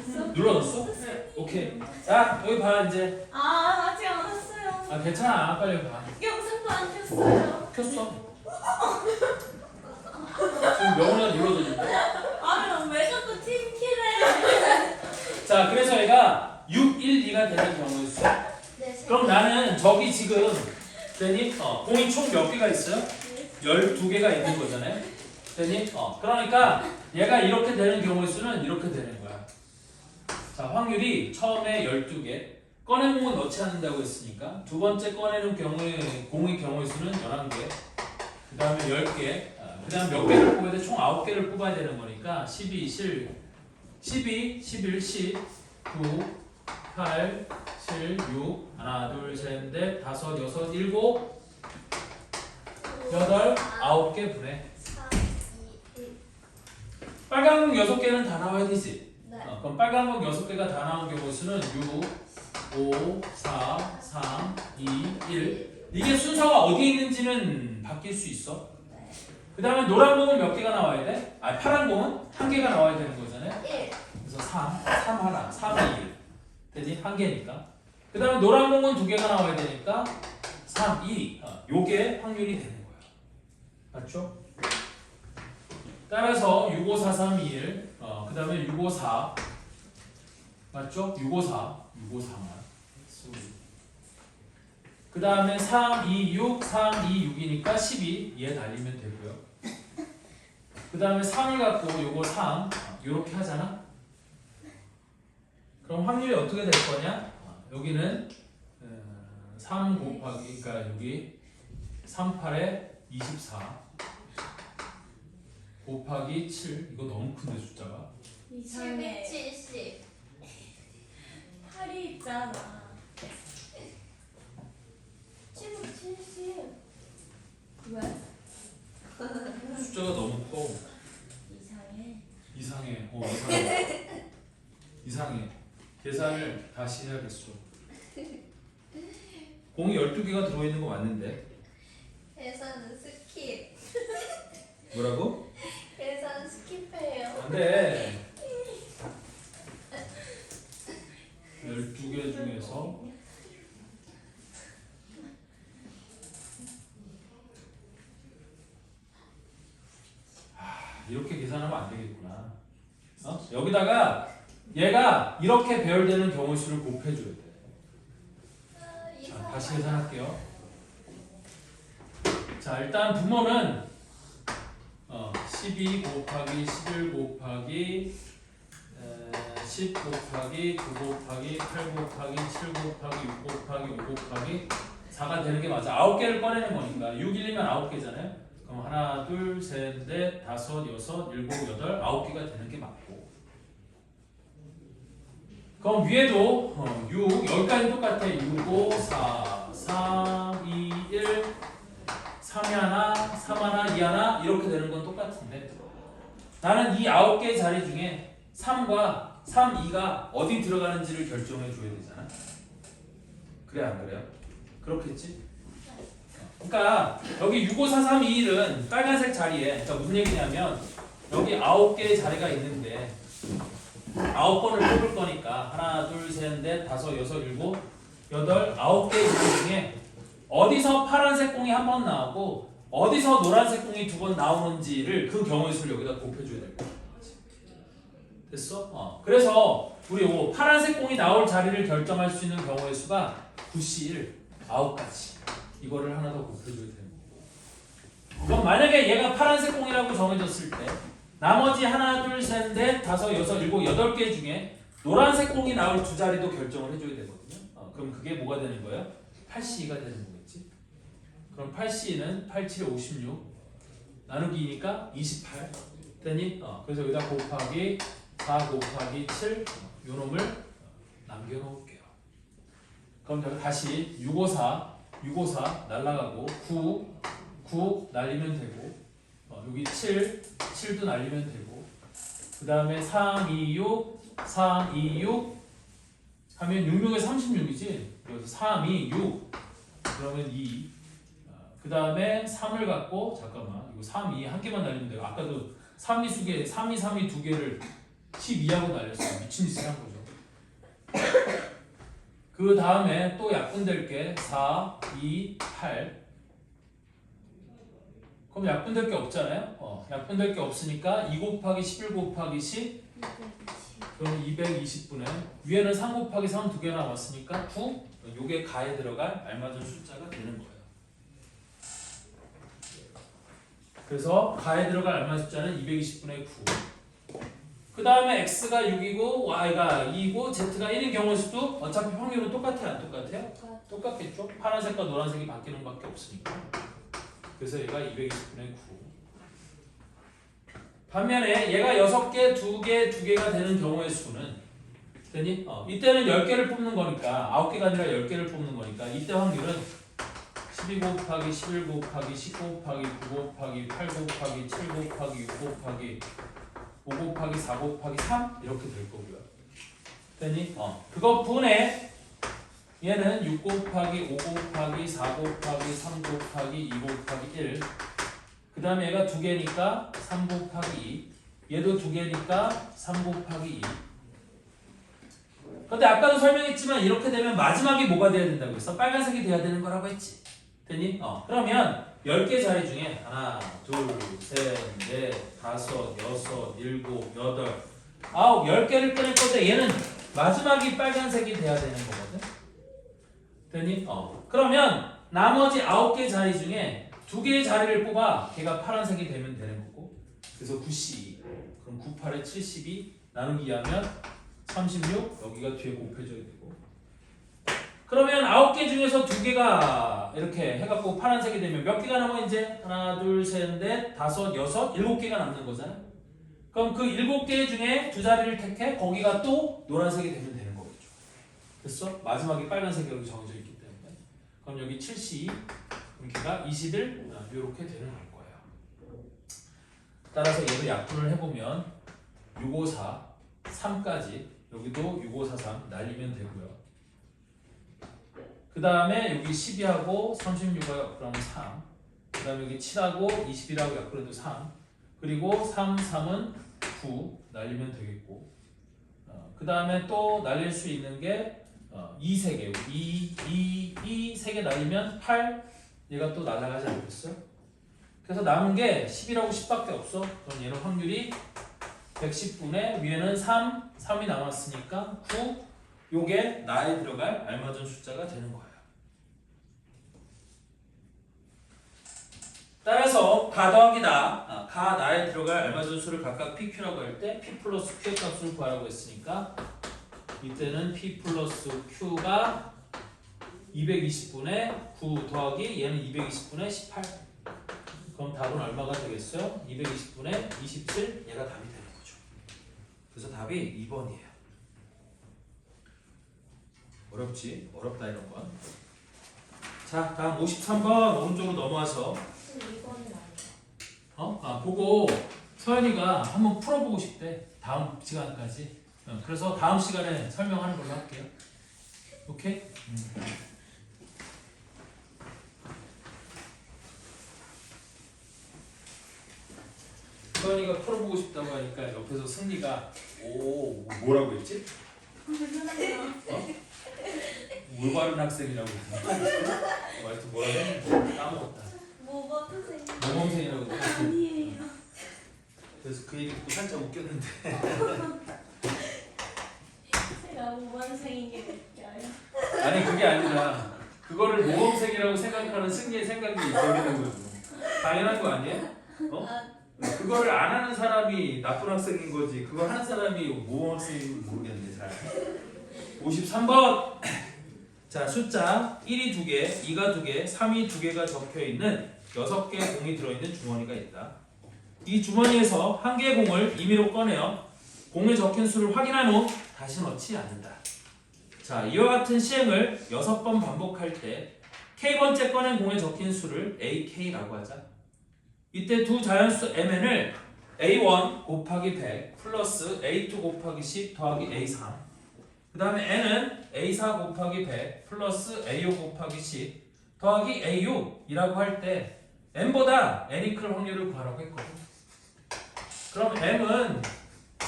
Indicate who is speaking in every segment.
Speaker 1: 눌러줬어?
Speaker 2: 네.
Speaker 1: 오케이. 자, 여기 봐 이제.
Speaker 2: 아직 안 왔어요.
Speaker 1: 아, 괜찮아. 빨리 봐.
Speaker 2: 영상도 안 켰어요.
Speaker 1: 켰어. 지금 명훈이가 눌러줬는데.
Speaker 2: 그럼 왜 자꾸 팀키래?
Speaker 1: 자, 그래서 얘가 6, 1, 2가 되는 경우의 수.
Speaker 2: 네.
Speaker 1: 그럼 나는 저기 지금 되니? 공이 총 몇 개가 있어요? 12개가 있는 거잖아요. 되니? 그러니까 얘가 이렇게 되는 경우의 수는 이렇게 되는 거야. 자, 확률이 처음에 12개. 꺼낸 공은 넣지 않는다고 했으니까 두 번째 꺼내는 경우에 공의 경우의 수는 11개. 그 다음에 10개. 그 다음 몇 개를 뽑아야 돼? 총 9개를 뽑아야 되는 거니까 12, 11, 10, 9, 8, 7, 6 하나, 둘, 셋, 넷, 다섯, 여섯, 일곱, 여덟, 9개 분해.
Speaker 2: 4, 2, 1.
Speaker 1: 빨간 공 6개는 다 나와야 되지.
Speaker 2: 네.
Speaker 1: 그럼 빨간 공 6개가 다 나온 경우 수는 6, 5, 4, 3, 2, 1. 이게 순서가 어디에 있는지는 바뀔 수 있어.
Speaker 2: 네.
Speaker 1: 그 다음에 노란 공은 몇 개가 나와야 돼? 파란 공은 1개가 나와야 되는 거잖아요.
Speaker 2: 1.
Speaker 1: 그래서 3 하나, 3, 2, 1. 되지? 1개니까. 그 다음에 노란 공은 2개가 나와야 되니까 3, 2. 요게 확률이 되는 거야. 맞죠? 따라서 6, 5, 4, 3, 2, 1. 그 다음에 6, 5, 4. 맞죠? 6, 5, 4. 6, 5, 4만. 그 다음에 3, 2, 6, 3, 2, 6이니까 12. 얘 날리면 되고요. 그 다음에 3을 갖고 요거 3. 요렇게 하잖아? 그럼 확률이 어떻게 될 거냐? 여기는 3 곱하기, 그러니까 여기 3, 8에 24 곱하기 7. 이거 너무 큰데 숫자가.
Speaker 2: 이상해. 770. 8이 있잖아. 770. 왜?
Speaker 1: 숫자가 너무 커.
Speaker 2: 이상해.
Speaker 1: 이상해. 이상해. 이상해. 계산을 다시 해야겠어. 공이 12개가 들어있는 거 맞는데.
Speaker 2: 계산은 스킵.
Speaker 1: 뭐라고?
Speaker 2: 계산 스킵해요.
Speaker 1: 안 돼. 12개 중에서 이렇게 계산하면 안 되겠구나. 여기다가 얘가 이렇게 배열되는 경우 수를 곱해줘야 돼. 자, 다시 계산할게요. 자, 일단 부모는 12 곱하기 11 곱하기 10 곱하기 9 곱하기 8 곱하기 7 곱하기 6 곱하기 5 곱하기 4가 되는 게 맞아. 9개를 꺼내는 거니까 6, 1이면 9개잖아요. 그럼 하나, 둘, 셋, 넷, 다섯, 여섯, 일곱, 여덟, 9개가 되는 게 맞고. 그럼 위에도 6, 여기까지 똑같아. 6, 5, 4, 3, 2, 1, 3이 하나, 3 하나, 2 하나 이렇게 되는 건 똑같은데 나는 이 9개의 자리 중에 3과 3, 2가 어디 들어가는지를 결정해 줘야 되잖아. 그래 안 그래요? 그렇겠지? 그러니까 여기 6, 5, 4, 3, 2, 1은 빨간색 자리에 그러니까 무슨 얘기냐면 여기 9개의 자리가 있는데 9번을 뽑을 거니까 하나, 둘, 셋, 넷, 다섯, 여섯, 일곱, 여덟, 9개의 자리 중에 어디서 파란색 공이 한 번 나오고 어디서 노란색 공이 2번 나오는지를 그 경우의 수를 여기다 곱해줘야 될 거야. 됐어? 그래서 우리 요 파란색 공이 나올 자리를 결정할 수 있는 경우의 수가 9C1, 9가지. 이거를 하나 더 곱해줘야 되는 거고. 그럼 만약에 얘가 파란색 공이라고 정해졌을 때 나머지 하나, 둘, 셋, 넷, 다섯, 여섯, 일곱, 8개 중에 노란색 공이 나올 두 자리도 결정을 해줘야 되거든요. 그럼 그게 뭐가 되는 거예요? 8C가 되는 거겠지. 그럼 8C는 8, 7에 56 나누기니까 28 되니 그래서 여기다 곱하기 4 곱하기 7 요 놈을 남겨놓을게요. 그럼 여기 다시 654 날라가고 9 날리면 되고 여기 7도 날리면 되고 그 다음에 3, 2, 6 하면 66에 36이지. 그래서 3, 2, 6 그러면 2 그 다음에 3을 갖고 잠깐만 이거 3, 2 한 개만 날리면 돼요. 아까도 3, 2, 2개 3, 2, 3, 2 두 개를 12하고 날렸어요. 미친 짓을 한 거죠. 그 다음에 또 약분될 게 4, 2, 8. 그럼 약분될 게 없잖아요. 약분될 게 없으니까 2 곱하기 11 곱하기 10. 그럼 220분의 위에는 3 곱하기 3 두 개 남았으니까 9. 요게 가에 들어갈 알맞은 숫자가 되는 거예요. 그래서 가에 들어갈 알맞은 숫자는 220분의 9. 그 다음에 x가 6이고 y가 2이고 z가 1인 경우의 수도 어차피 확률은 똑같아요? 안 똑같아요? 똑같겠죠? 파란색과 노란색이 바뀌는 밖에 없으니까. 그래서 얘가 220분의 9. 반면에 얘가 6개, 2개, 2개가 되는 경우의 수는 되니? 이때는 10개를 뽑는 거니까 9개가 아니라 10개를 뽑는 거니까 이때 확률은 12 곱하기 11 곱하기 10 곱하기 9 곱하기 8 곱하기 7 곱하기 6 곱하기 5 곱하기 4 곱하기 3 이렇게 될 거고요. 되니? 그것 분에 얘는 6 곱하기 5 곱하기 4 곱하기 3 곱하기 2 곱하기 1. 그 다음에 얘가 2개니까 3 곱하기 2. 얘도 2개니까 3 곱하기 2. 근데 아까도 설명했지만 이렇게 되면 마지막에 뭐가 돼야 된다고 했어? 빨간색이 돼야 되는 거라고 했지. 되니? 그러면 10개 자리 중에 하나, 둘, 셋, 넷, 다섯, 여섯, 일곱, 여덟, 아홉, 10개를 꺼낼 건데 얘는 마지막이 빨간색이 돼야 되는 거거든. 되니? 그러면 나머지 9개 자리 중에 2개의 자리를 뽑아 걔가 파란색이 되면 되는 거고. 그래서 9C. 그럼 9, 8에 72 나누기 하면 36 여기가 뒤에 곱해져야 되고. 그러면 9개 중에서 2개가 이렇게 해갖고 파란색이 되면 몇 개가 남아 이제? 하나, 둘, 셋, 넷, 다섯, 여섯, 7개가 남는 거잖아. 그럼 그 7개 중에 2자리를 택해 거기가 또 노란색이 되면 되는 거겠죠. 됐어? 마지막에 빨간색으로 정해져 있기 때문에. 그럼 여기 7C 그럼 걔가 21 이렇게 되는 거예요. 따라서 얘도 약분을 해보면 654 3까지 여기도 6543 날리면 되고요. 그 다음에 여기 12하고 36하고 그럼 3. 그 다음에 여기 7하고 21하고 약분해도 3. 그리고 3, 3은 9 날리면 되겠고. 그 다음에 또 날릴 수 있는 게 2, 3개. 2, 3개 날리면 8. 얘가 또 날아가지 않겠어요? 그래서 남은 게 10이라고 10밖에 없어. 그럼 얘는 확률이 110분의 위에는 3, 3이 남았으니까 9. 요게 나에 들어갈 알맞은 숫자가 되는 거예요. 따라서 가 더하기 나, 가 나에 들어갈 알맞은 수를 각각 PQ라고 할 때 P 플러스 Q의 값을 구하라고 했으니까 이때는 P 플러스 Q가 220분의 9 더하기 얘는 220분의 18. 그럼 답은 얼마가 되겠어요? 220분의 27 얘가 답이 되는 거죠. 그래서 답이 2번이에요. 어렵지? 어렵다 이런 건. 자, 다음 53번 오른쪽으로 넘어와서
Speaker 2: 2번은 아니야.
Speaker 1: 그거 서연이가 한번 풀어보고 싶대. 다음 시간까지. 그래서 다음 시간에 설명하는 걸로 할게요. 오케이? 서연이가 풀어보고 싶다고 하니까 옆에서 승리가 오 뭐라고 했지? 올바른 학생이라고 하여튼 뭐라고 했는지 까먹었다.
Speaker 2: 모범 선생님.
Speaker 1: 모범생이라고 했지.
Speaker 2: 아니에요.
Speaker 1: 그래서 그 얘기 듣고 살짝 웃겼는데
Speaker 2: 제가 모범생인 게 느껴요.
Speaker 1: 아니 그게 아니라 그거를 모범생이라고 생각하는 승리의 생각이 있어지는 거죠. 당연한 거 아니에요? 그거를 안 하는 사람이 나쁜 학생인 거지 그거 하는 사람이 모범학생인지 모르겠네. 잘 53번 자 숫자 1이 2개, 2가 2개, 3이 2개가 적혀있는 6개의 공이 들어있는 주머니가 있다. 이 주머니에서 한 개의 공을 임의로 꺼내어 공에 적힌 수를 확인한 후 다시 넣지 않는다. 자 이와 같은 시행을 6번 반복할 때 K번째 꺼낸 공에 적힌 수를 AK라고 하자. 이때 두 자연수 MN을 A1 곱하기 100 플러스 A2 곱하기 10 더하기 A3 그 다음에 N은 A4 곱하기 100 플러스 A5 곱하기 10 더하기 A6이라고 할 때 M보다 N이 클 확률을 구하라고 했거든. 그럼 M은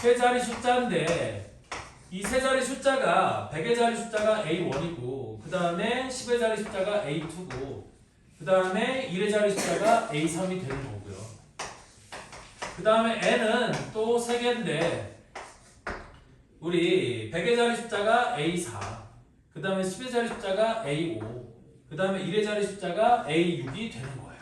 Speaker 1: 세 자리 숫자인데 이 세 자리 숫자가 100의 자리 숫자가 A1이고 그 다음에 10의 자리 숫자가 A2고 그 다음에 1의 자리 숫자가 A3이 되는 거고요. 그 다음에 N은 또 3개인데 우리 100의 자리 숫자가 A4 그 다음에 10의 자리 숫자가 A5 그 다음에 1의 자리 숫자가 A6이 되는 거예요.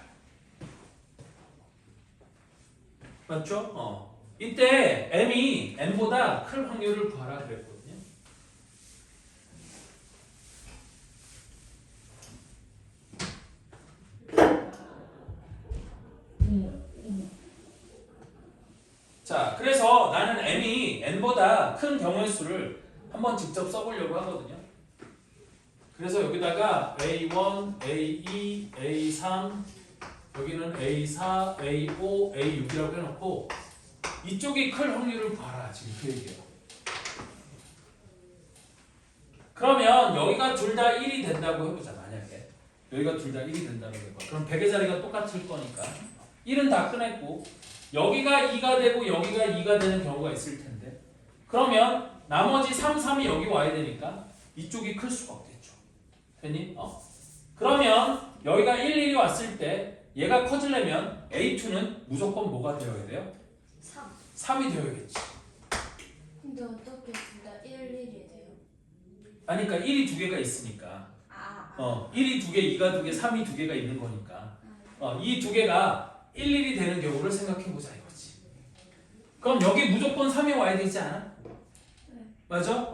Speaker 1: 맞죠? 이때 M이 N보다 클 확률을 구하라 그랬거든요. 자, 그래서 나는 M이 N보다 큰 경우의 수를 한번 직접 써보려고 하거든요. 그래서 여기다가 A1, A2, A3 여기는 A4, A5, A6이라고 해놓고 이쪽이 클 확률을 봐라 지금 그 얘기예요. 그러면 여기가 둘 다 1이 된다고 해보자. 만약에 여기가 둘 다 1이 된다고 해봐. 그럼 100의 자리가 똑같을 거니까 1은 다 꺼냈고 여기가 2가 되고 여기가 2가 되는 경우가 있을 텐데 그러면 나머지 3, 3이 여기 와야 되니까 이쪽이 클 수가 없겠죠. 됐니? 그러면 여기가 1, 1이 왔을 때 얘가 커지려면 A2는 무조건 뭐가 되어야 돼요? 3이 되어야겠지.
Speaker 2: 근데 어떻게 둘 다 1, 1이 돼요?
Speaker 1: 아니 그러니까 1이 두 개가 있으니까 1이 두 개, 2가 두 개, 3이 두 개가 있는 거니까 이 두 개가 1, 1이 되는 경우를 생각해보자 이거지. 그럼 여기 무조건 3이 와야 되지 않아?
Speaker 2: 네.
Speaker 1: 맞아?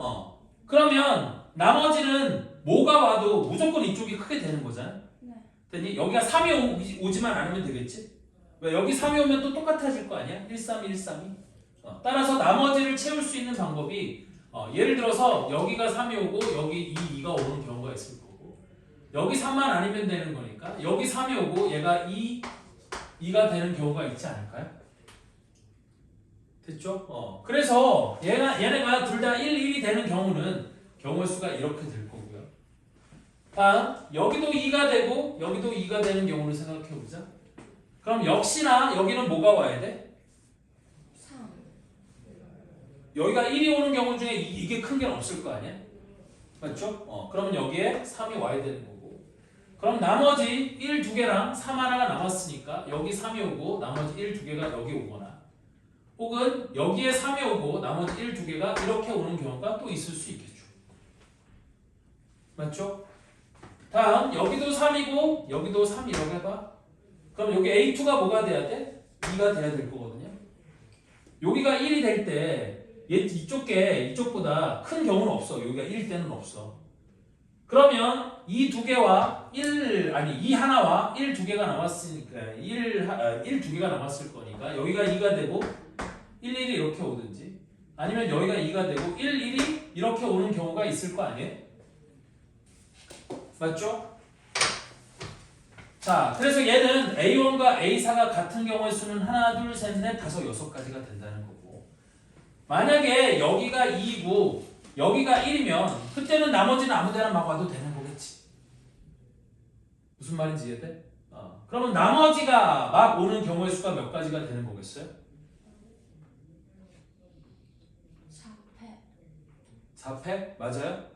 Speaker 1: 그러면 나머지는 뭐가 와도 무조건 이쪽이 크게 되는 거잖아.
Speaker 2: 네.
Speaker 1: 됐니? 여기가 3이 오지만 않으면 되겠지? 왜 여기 3이 오면 또 똑같아질 거 아니야? 1, 3, 1, 3이. 따라서 나머지를 채울 수 있는 방법이 예를 들어서 여기가 3이 오고 여기 2, 2가 오는 경우가 있을 거고 여기 3만 아니면 되는 거니까 여기 3이 오고 얘가 2, 2가 되는 경우가 있지 않을까요? 됐죠? 그래서 얘네가 둘 다 1, 1이 되는 경우는 경우의 수가 이렇게 될 거고요. 다음 여기도 2가 되고 여기도 2가 되는 경우를 생각해보자. 그럼 역시나 여기는 뭐가 와야 돼?
Speaker 2: 3.
Speaker 1: 여기가 1이 오는 경우 중에 이게 큰 게 없을 거 아니야? 맞죠? 그러면 여기에 3이 와야 되는 거고 그럼 나머지 1, 2개랑 3 하나가 남았으니까 여기 3이 오고 나머지 1, 2개가 여기 오거나 혹은 여기에 3이 오고 나머지 1, 2개가 이렇게 오는 경우가 또 있을 수 있겠죠. 맞죠? 다음 여기도 3이고 여기도 3이라고 해봐. 그럼 여기 A2가 뭐가 돼야 돼? 2가 돼야 될 거거든요. 여기가 1이 될 때 이쪽보다 큰 경우는 없어. 여기가 1일 때는 없어. 그러면 이 두 개와 2 하나와 1 두 개가 남았으니까 1 두 개가 남았을 거니까 여기가 2가 되고 1, 1이 이렇게 오든지 아니면 여기가 2가 되고 1, 1이 이렇게 오는 경우가 있을 거 아니에요? 맞죠? 자, 그래서 얘는 A1과 A4가 같은 경우의 수는 하나, 둘, 셋, 넷, 다섯, 6가지가 된다는 거고 만약에 여기가 2고 여기가 1이면 그때는 나머지는 아무데나 막 와도 되는 거겠지. 무슨 말인지 이해돼? 그러면 나머지가 막 오는 경우의 수가 몇 가지가 되는 거겠어요?
Speaker 2: 4패.
Speaker 1: 4패? 맞아요?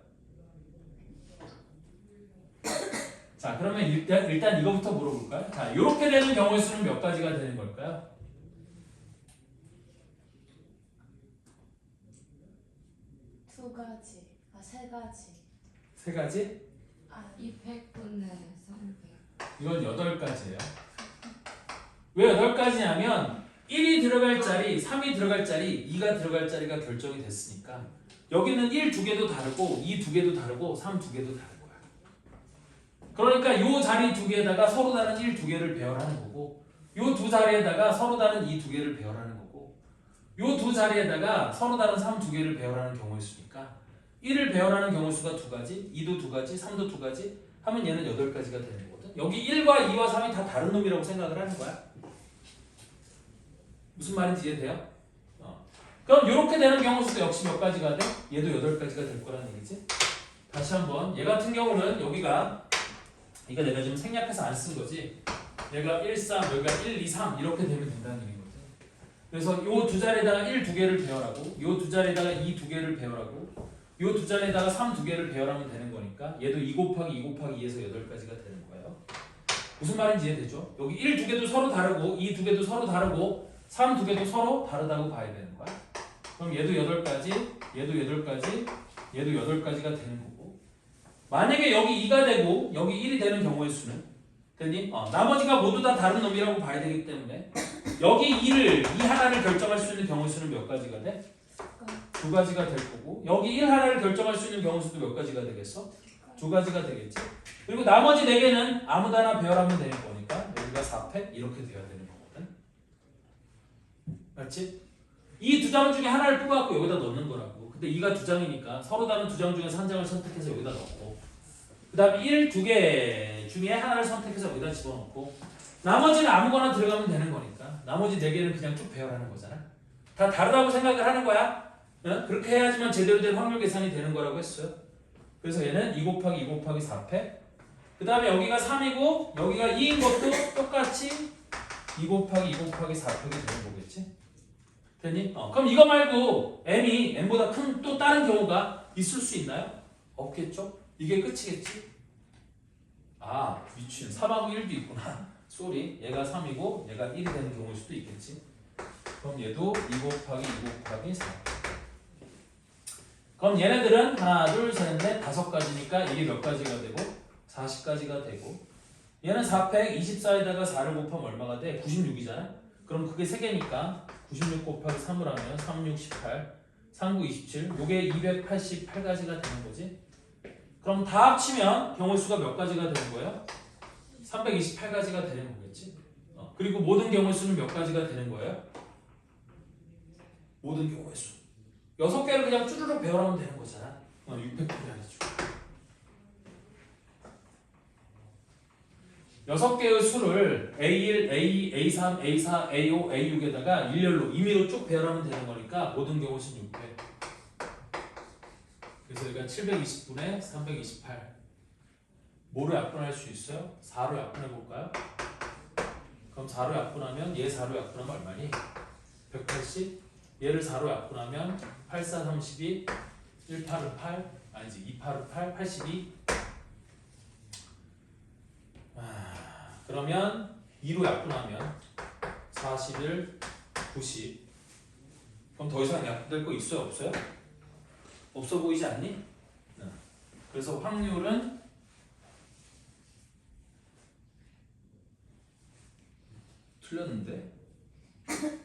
Speaker 1: 자, 그러면 일단 이거부터 물어볼까요? 자, 이렇게 되는 경우의 수는 몇 가지가 되는 걸까요?
Speaker 2: 2가지. 3가지.
Speaker 1: 3가지?
Speaker 2: 200분의 300.
Speaker 1: 이건 8가지예요. 왜 8가지냐면 1이 들어갈 자리, 3이 들어갈 자리, 2가 들어갈 자리가 결정이 됐으니까 여기는 1 두 개도 다르고 2 두 개도 다르고 3 두 개도 다른 거야. 그러니까 요 자리 두 개에다가 서로 다른 1 두 개를 배열하는 거고 요 두 자리에다가 서로 다른 2 두 개를 배열하는 거고 요 두 자리에다가 서로 다른 3 두 개를 배열하는 경우의 수니까 1을 배열하는 경우의 수가 2가지, 2도 2가지, 3도 2가지 하면 얘는 8가지가 되는 거거든. 여기 1과 2와 3이 다 다른 놈이라고 생각을 하는 거야. 무슨 말인지 이해돼요? 그럼 이렇게 되는 경우 수도 역시 몇 가지가 돼? 얘도 8가지가 될 거라는 얘기지. 다시 한번 얘 같은 경우는 여기가 이거 내가 지금 생략해서 안 쓴 거지. 얘가 1, 3, 여기가 1, 2, 3 이렇게 되면 된다는 얘기거든. 그래서 요 두 자리에다가 1 두 개를 배열하고 요 두 자리에다가 2 두 개를 배열하고 요 두 자리에다가 3 두 개를 배열하면 되는 거니까 얘도 2 곱하기 2 곱하기 2에서 8가지가 되는 거예요. 무슨 말인지 이해되죠? 여기 1 두 개도 서로 다르고 2 두 개도 서로 다르고 3 두 개도 서로 다르다고 봐야 되는 거야. 그럼 얘도 8가지, 얘도 8가지, 얘도 8가지가 되는 거고 만약에 여기 2가 되고 여기 1이 되는 경우의 수는 됐니? 나머지가 모두 다 다른 놈이라고 봐야 되기 때문에 여기 2 하나를 결정할 수 있는 경우의 수는 몇 가지가 돼? 2가지가 될 거고 여기 1 하나를 결정할 수 있는 경우의 수도 몇 가지가 되겠어? 2가지가 되겠지. 그리고 나머지 4개는 아무나 하나 배열하면 되는 거니까 여기가 4팩 이렇게 돼야 되는 거거든. 맞지? 이 두 장 중에 하나를 뽑아갖고 여기다 넣는 거라고. 근데 2가 2장이니까 서로 다른 2장 중에서 한 장을 선택해서 여기다 넣고 그 다음에 1, 2개 중에 하나를 선택해서 여기다 집어넣고 나머지는 아무거나 들어가면 되는 거니까 나머지 4개는 그냥 쭉 배열하는 거잖아. 다 다르다고 생각을 하는 거야. 응? 그렇게 해야지만 제대로 된 확률 계산이 되는 거라고 했어요. 그래서 얘는 2 곱하기 2 곱하기 4팩 그 다음에 여기가 3이고 여기가 2인 것도 똑같이 2 곱하기 2 곱하기 4팩이 되는 거겠지? 됐니? 그럼 이거 말고 m이 m보다 큰 또 다른 경우가 있을 수 있나요? 없겠죠? 이게 끝이겠지? 아 미친 3하고 1도 있구나. 쏘리 얘가 3이고 얘가 1이 되는 경우일 수도 있겠지? 그럼 얘도 2 곱하기 2 곱하기 4 그럼 얘네들은 하나 둘셋넷 5가지니까 이게 몇 가지가 되고 40가지가 되고 얘는 4팩 24에다가 4를 곱하면 얼마가 돼? 96이잖아? 그럼 그게 3개니까 96 곱하기 3을 하면 3, 6, 18 3, 9, 27 요게 288가지가 되는 거지. 그럼 다 합치면 경우의 수가 몇 가지가 되는 거예요? 328가지가 되는 거겠지. 그리고 모든 경우의 수는 몇 가지가 되는 거예요? 모든 경우의 수 6개를 그냥 쭈르륵 배열하면 되는 거잖아. 600분이라죠. 6개의 수를 A1, A2, A3, A4, A5, A6에다가 일렬로 임의로 쭉 배열하면 되는 거니까 모든 경우 수는 600. 그래서 여기가 720분의 328. 뭐로 약분할 수 있어요? 4로 약분해 볼까요? 그럼 4로 약분하면 얘 4로 약분하면 얼마니? 180. 얘를 4로 약분하면 8, 4, 32, 1, 8은 8, 아니지 2, 8은 8, 82. 그러면 2로 약분하면 41, 90. 그럼 더 이상 약분될 거 있어요? 없어요? 없어 보이지 않니? 그래서 확률은 틀렸는데?
Speaker 2: 근데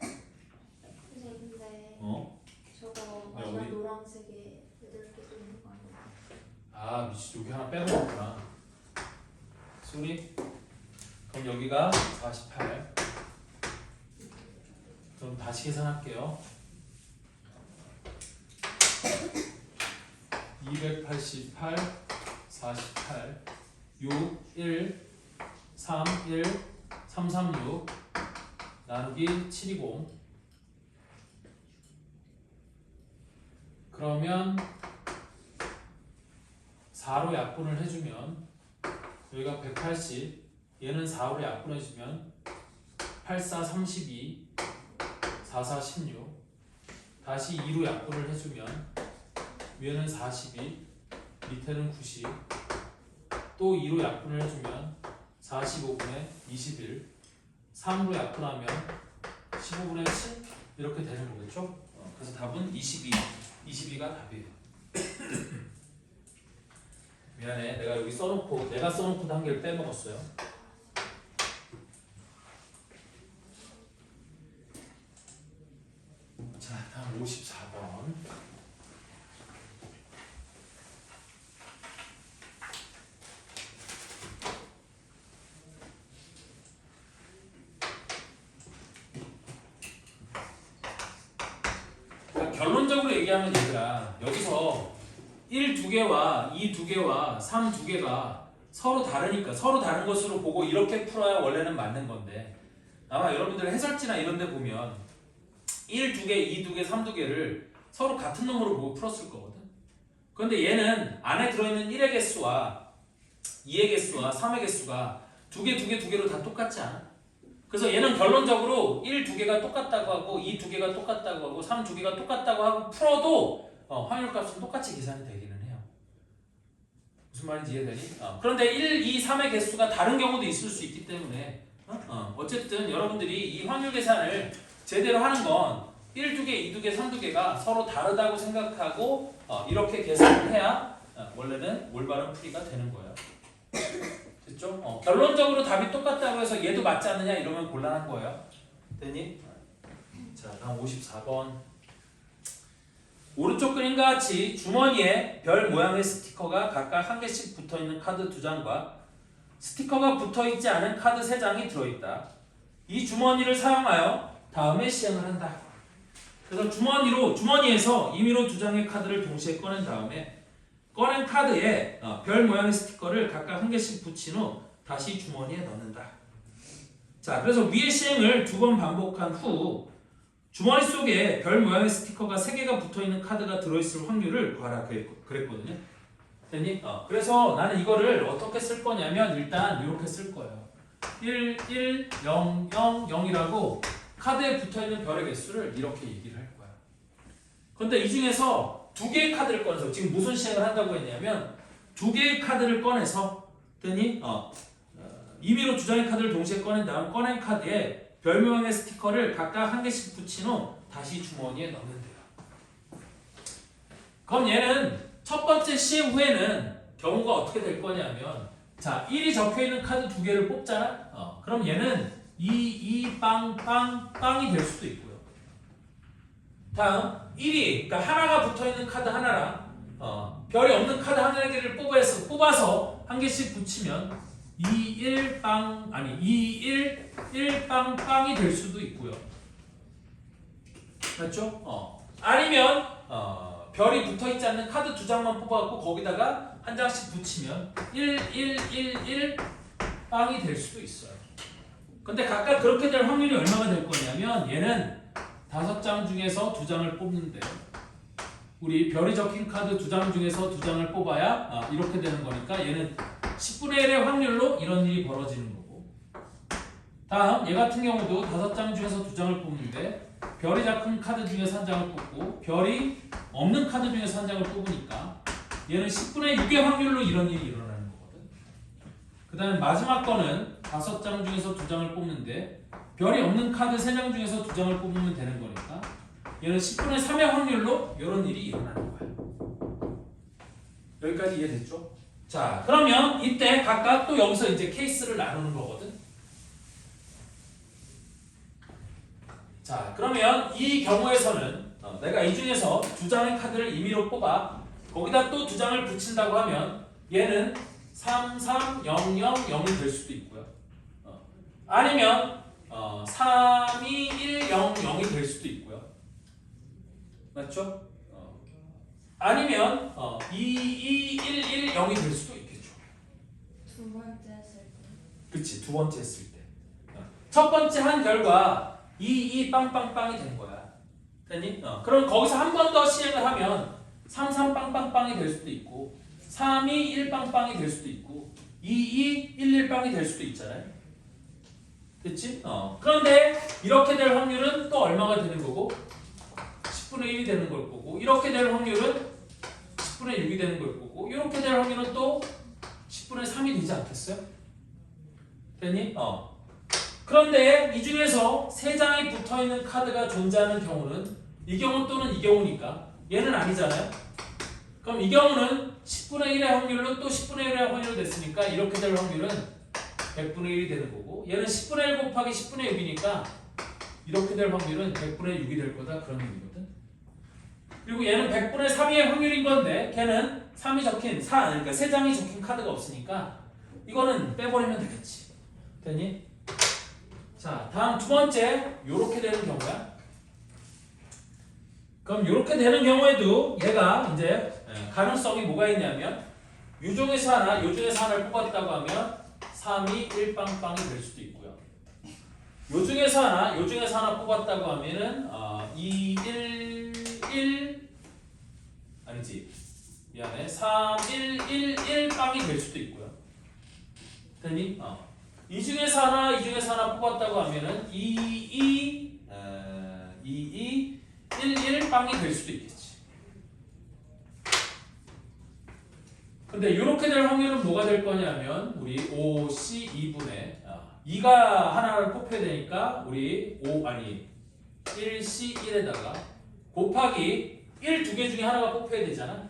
Speaker 1: 어?
Speaker 2: 저거
Speaker 1: 야,
Speaker 2: 아까
Speaker 1: 우리-
Speaker 2: 노란색에 8개 또 있는 거 아니야?
Speaker 1: 아 미친 여기 하나 빼먹었구나. 소리? 그럼 여기가 48. 그럼 다시 계산할게요. 288, 48, 6, 1, 3, 1, 336 나누기 720. 그러면 4로 약분을 해주면 여기가 180, 얘는 4로 약분해주면 8, 4, 32, 4, 4, 16. 다시 2로 약분을 해주면 위에는 42, 밑에는 90. 또 2로 약분을 해주면 45분의 21. 3로 약분하면 15분의 7 이렇게 되는 거겠죠? 그래서 답은 22. 22가 답이에요. 미안해, 내가 여기 써놓고 내가 써놓고도 한 개를 빼먹었어요. 자, 다음 54번. 결론적으로 얘기하면 얘들아 여기서 1 2개와 2 2개와 3 2개가 서로 다르니까 서로 다른 것으로 보고 이렇게 풀어야 원래는 맞는 건데 아마 여러분들 해설지나 이런 데 보면 1 2개, 2 2개, 3 2개를 서로 같은 놈으로 보고 풀었을 거거든. 그런데 얘는 안에 들어있는 1의 개수와 2의 개수와 3의 개수가 2개, 2개, 2개로 다 똑같지 않아? 그래서 얘는 결론적으로 1 두 개가 똑같다고 하고 2 두 개가 똑같다고 하고 3 두 개가 똑같다고 하고 풀어도 확률값은 똑같이 계산이 되기는 해요. 무슨 말인지 이해되니? 그런데 1, 2, 3의 개수가 다른 경우도 있을 수 있기 때문에 어쨌든 여러분들이 이 확률 계산을 제대로 하는 건 1, 2개, 2, 2개, 3, 2개가 서로 다르다고 생각하고 이렇게 계산을 해야 원래는 올바른 풀이가 되는 거예요. 됐죠? 결론적으로 답이 똑같다고 해서 얘도 맞지 않느냐 이러면 곤란한 거예요. 됐니? 자, 다음 54번. 오른쪽 그림과 같이 주머니에 별 모양의 스티커가 각각 한 개씩 붙어있는 카드 2장과 스티커가 붙어있지 않은 카드 3장이 들어있다. 이 주머니를 사용하여 다음에 시행을 한다. 그래서 주머니에서 임의로 2장의 카드를 동시에 꺼낸 다음에 꺼낸 카드에 별 모양의 스티커를 각각 한 개씩 붙인 후 다시 주머니에 넣는다. 자, 그래서 위의 시행을 2번 반복한 후 주머니 속에 별 모양의 스티커가 3개가 붙어있는 카드가 들어있을 확률을 구하라 그랬거든요. 됐니? 그래서 나는 이거를 어떻게 쓸 거냐면 일단 이렇게 쓸 거예요. 1, 1, 0, 0, 0이라고 카드에 붙어있는 별의 개수를 이렇게 얘기를 할 거야. 근데 이 중에서 2개의 카드를 꺼내서 지금 무슨 시행을 한다고 했냐면 2개의 카드를 꺼내서 됐니? 임의로 2장의 카드를 동시에 꺼낸 다음 꺼낸 카드에 별 모양의 스티커를 각각 한 개씩 붙인 후 다시 주머니에 넣는데요. 그럼 얘는 첫 번째 시행 후에는 경우가 어떻게 될 거냐면 자, 1이 적혀있는 카드 2개를 뽑잖아? 그럼 얘는 2, 빵, 빵, 빵이 될 수도 있고요. 다음 1이 그러니까 하나가 붙어있는 카드 하나랑 별이 없는 카드 한 개를 뽑아서 한 개씩 붙이면 2, 1, 빵, 아니 2, 1, 1, 빵, 빵이 될 수도 있고요. 맞죠? 아니면 별이 붙어있지 않는 카드 2장만 뽑아갖고 거기다가 한 장씩 붙이면 1, 1, 1, 1 빵이 될 수도 있어요. 근데 각각 그렇게 될 확률이 얼마가 될 거냐면 얘는 5장 중에서 2장을 뽑는데 우리 별이 적힌 카드 2장 중에서 2장을 뽑아야 이렇게 되는 거니까 얘는 10분의 1의 확률로 이런 일이 벌어지는 거고 다음 얘 같은 경우도 5장 중에서 2장을 뽑는데 별이 적힌 카드 중에서 1장을 뽑고 별이 없는 카드 중에서 1장을 뽑으니까 얘는 10분의 6의 확률로 이런 일이 일어나는 거거든. 그 다음에 마지막 거는 5장 중에서 2장을 뽑는데 별이 없는 카드 3장 중에서 2장을 뽑으면 되는 거니까 얘는 10분의 3의 확률로 이런 일이 일어나는 거야. 여기까지 이해됐죠? 자, 그러면 이때 각각 또 여기서 이제 케이스를 나누는 거거든. 자, 그러면 이 경우에서는 내가 이 중에서 2장의 카드를 임의로 뽑아 거기다 또 2장을 붙인다고 하면 얘는 3, 3, 0, 0, 0이 될 수도 있고요. 아니면 3, 2, 1, 0, 0이 될 수도 있고요. 맞죠? 아니면 2, 2, 1, 1, 0이 될 수도 있겠죠.
Speaker 2: 두 번째 했을 때.
Speaker 1: 그치, 두 번째 했을 때. 첫 번째 한 결과 2, 2, 빵빵빵이 된 거야. 됐니? 그럼 거기서 한 번 더 시행을 하면 3, 3, 빵빵빵이 될 수도 있고 3, 2, 1, 빵빵이 될 수도 있고 2, 2, 1, 1, 빵이 될 수도 있잖아요. 됐지? 그런데 이렇게 될 확률은 또 얼마가 되는 거고 10분의 1이 되는 걸 거고 이렇게 될 확률은 10분의 6이 되는 걸 거고 이렇게 될 확률은 또 10분의 3이 되지 않겠어요? 됐니? 그런데 이 중에서 3장이 붙어있는 카드가 존재하는 경우는 이 경우 또는 이 경우니까 얘는 아니잖아요? 그럼 이 경우는 10분의 1의 확률로 또 10분의 1의 확률로 됐으니까 이렇게 될 확률은 100분의 1이 되는 거고 얘는 10분의 1 곱하기 10분의 6이니까 이렇게 될 확률은 100분의 6이 될 거다 그런 의미거든. 그리고 얘는 100분의 3의 확률인 건데 걔는 3이 적힌 그러니까 3장이 적힌 카드가 없으니까 이거는 빼버리면 되겠지. 됐니? 자, 다음 두 번째 요렇게 되는 경우야. 그럼 요렇게 되는 경우에도 얘가 이제 가능성이 뭐가 있냐면 요 중에서 하나, 요 중에서 하나를 뽑았다고 하면 3이 1빵빵이 될 수도 있고요. 요 중에서 하나, 요 중에서 하나 뽑았다고 하면은 2, 1, 1 아니지 미안해 3, 1, 1, 1빵이 될 수도 있고요. 됐니? 이 중에서 하나 뽑았다고 하면은 1, 1 빵이 될 수도 있겠지. 근데 이렇게 될 확률은 뭐가 될 거냐면 우리 5C 2분의 2가 하나를 뽑혀야 되니까 우리 1C 1에다가 곱하기 1 두 개 중에 하나가 뽑혀야 되잖아.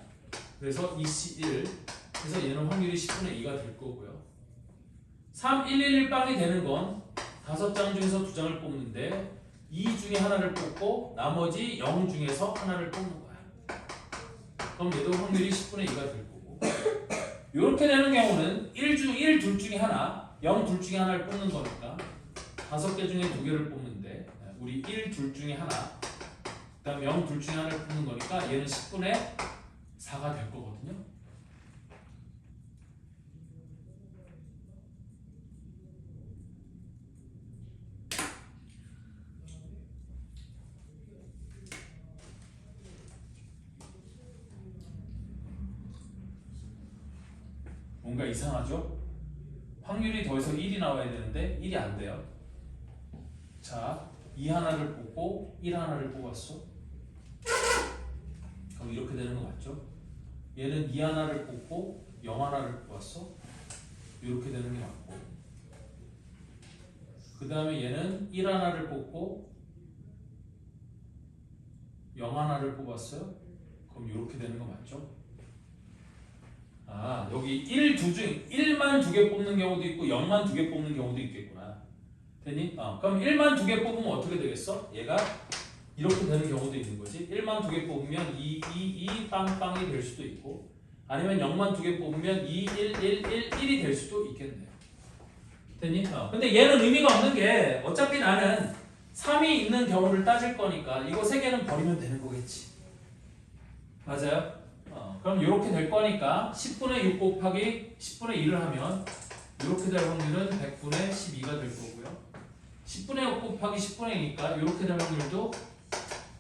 Speaker 1: 그래서 2C 1. 그래서 얘는 확률이 10분의 2가 될 거고요. 3, 1, 1 빵이 되는 건 5장 중에서 2장을 뽑는데 2 중에 하나를 뽑고 나머지 0 중에서 하나를 뽑는 거야. 그럼 얘도 확률이 10분의 2가 될 거고. 이렇게 되는 경우는 1 둘 중에 하나, 0 둘 중에 하나를 뽑는 거니까 5개 중에 2개를 뽑는데 우리 1 둘 중에 하나, 그 다음 0 둘 중에 하나를 뽑는 거니까 얘는 10분의 4가 될 거거든요. 뭔가 이상하죠? 확률이 더해서 1이 나와야 되는데 1이 안 돼요. 자, 2 하나를 뽑고 1 하나를 뽑았어. 그럼 이렇게 되는 거 맞죠? 얘는 2 하나를 뽑고 0 하나를 뽑았어. 이렇게 되는 게 맞고. 그 다음에 얘는 1 하나를 뽑고 0 하나를 뽑았어요. 그럼 이렇게 되는 거 맞죠? 여기 1만 2개 뽑는 경우도 있고 0만 2개 뽑는 경우도 있겠구나. 됐니? 그럼 1만 2개 뽑으면 어떻게 되겠어? 얘가 이렇게 되는 경우도 있는 거지. 1만 2개 뽑으면 2 빵빵이 될 수도 있고 아니면 0만 2개 뽑으면 2, 1이 될 수도 있겠네요. 됐니? 근데 얘는 의미가 없는 게 어차피 나는 3이 있는 경우를 따질 거니까 이거 3개는 버리면 되는 거겠지. 맞아요? 그럼 이렇게 될 거니까 10분의 6 곱하기 10분의 1을 하면 이렇게 될 확률은 100분의 12가 될 거고요. 10분의 6 곱하기 10분의 2니까 이렇게 될 확률도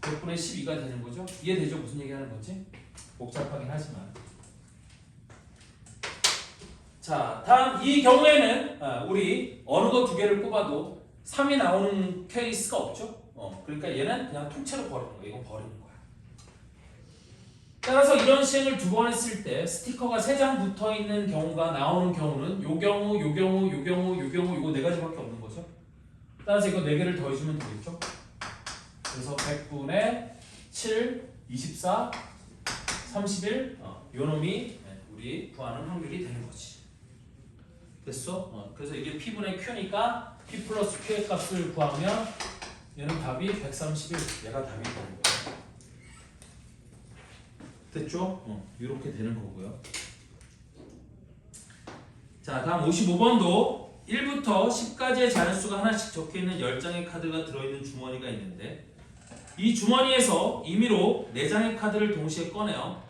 Speaker 1: 100분의 12가 되는 거죠. 이해되죠? 무슨 얘기 하는 거지? 복잡하긴 하지만. 자, 다음 이 경우에는 우리 어느 거 2개를 뽑아도 3이 나오는 케이스가 없죠. 그러니까 얘는 그냥 통째로 버리는 거야. 이건 버리는 거야. 따라서 이런 시행을 2번 했을 때 스티커가 3장 붙어 있는 경우가 나오는 경우는 요 경우, 요 경우, 요 경우, 요 경우 이거 4가지밖에 없는 거죠. 따라서 이거 4개를 더해주면 되겠죠. 그래서 100분의 7, 24, 31 요 놈이 우리 구하는 확률이 되는 거지. 됐어? 그래서 이게 P분의 Q니까 P 플러스 Q의 값을 구하면 얘는 답이 131 얘가 답이 되는 거야. 됐죠? 이렇게 되는 거고요. 자, 다음 55번도 1부터 10까지의 자연수가 하나씩 적혀있는 10장의 카드가 들어있는 주머니가 있는데 이 주머니에서 임의로 4장의 카드를 동시에 꺼내어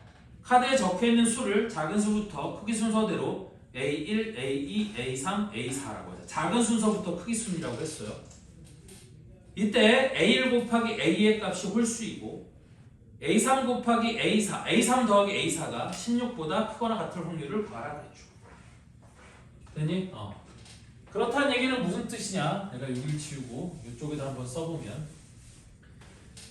Speaker 1: 카드에 적혀있는 수를 작은 수부터 크기 순서대로 A1, A2, A3, A4라고 하죠. 작은 순서부터 크기 순이라고 했어요. 이때 A1 곱하기 A2의 값이 홀수이고 A3 곱하기 A4, A3 더하기 A4가 16보다 크거나 같을 확률을 구하라 그랬죠. 됐니? 그렇다는 얘기는 무슨 뜻이냐? 내가 여기를 지우고 이쪽에다 한번 써보면